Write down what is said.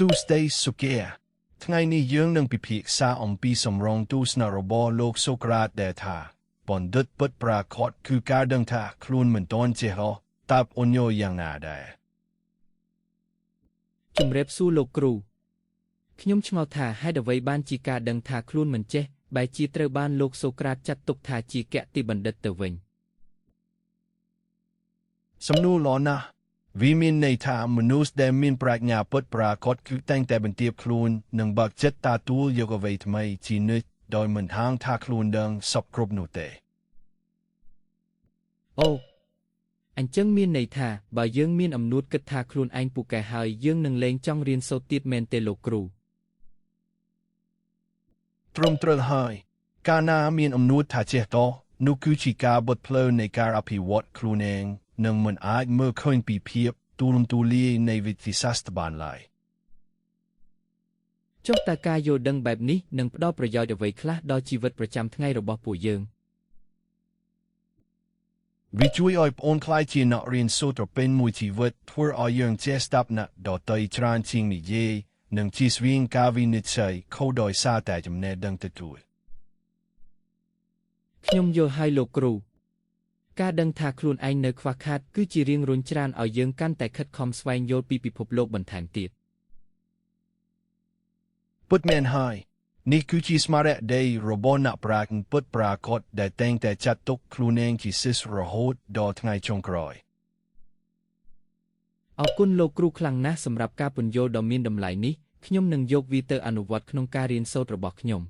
สู้สเตย์สุเกียថ្ងៃនេះយើងនឹងពិភាក្សាអំពីសម្រងទស្សនៈរបស់លោកសូក្រាតដែលថាបណ្ឌិតពិតប្រាកដគឺការដឹងថាខ្លួនមិនទាន់ចេះតើអូនយល់យ៉ាងណាដែរជំរាបសួរលោកគ្រូខ្ញុំឆ្ងល់ថាហេតុអ្វីបានជាការដឹងថាខ្លួនមិនចេះបែរជាត្រូវបានលោកសូក្រាតចាត់ទុកថាជាគតិបណ្ឌិតទៅវិញសំណួរល្អណាស់វាមានន័យថាមនុស្សដែលមានប្រាជ្ញាពិតប្រាកដគឺតែងតែបន្ទាបខ្លួននិងបើកចិត្តទទួលយកអ្វីថ្មីជានិច្ចដោយមិនហាងថាខ្លួនដឹងសពគ្រប់នោះទេអូអញ្ចឹងមានន័យថាបើយើងមានអំណួតគិតថាខ្លួនឯងពូកែហើយយើងនឹងលែងចង់រៀនសូត្រទៀតមែនទេលោកគ្រូត្រឹមត្រូវហើយកាលណាមានអំណួតថាចេះតនោះគឺជាការបិទផ្លូវនៃការអភិវឌ្ឍខ្លួនឯងនិងមិនអាចមើលឃើញពីភាពទូលំទូលាយនៃវិទ្យាសាស្ត្របានឡើយចុះតើការយល់ដឹងបែបនេះនឹងផ្ដល់ប្រយោជន៍អ្វីខ្លះដល់ជីវិតប្រចាំថ្ងៃរបស់ពួកយើងវាជួយឲ្យប្អូនខ្លាយជាអ្នករៀនសូត្រពេញមួយជីវិតធ្វើឲ្យយើងចេះស្ដាប់អ្នកដទៃច្រើនជាងនិយាយនិងជៀសវាងការវិនិច្ឆ័យខុសដោយសារតែចំណេះដឹងទទួលខ្ញុំយល់ហើយលោកគ្រូការដឹងថាខ្លួនឯងនៅខ្វះខាតគឺជារៀងរុញច្រានឲ្យយើងកាន់តែខិតខំស្វែងយល់ពីពិភពលោកបន្ថែមទៀតពិតមែនហើយនេះគឺជាស្មារតីរបស់អ្នកប្រាជ្ញពិតប្រាកដដែលតែងតែចាត់ទុកខ្លួនឯងជាសិស្សរហូតដល់ថ្ងៃចុងក្រោយអរគុណលោកគ្រូខ្លាំងណាស់សម្រាប់ការពន្យល់ដ៏មានតម្លៃនេះខ្ញុំនឹងយកវាទៅអនុវត្តក្នុងការរៀនសូត្ររបស់ខ្ញុំ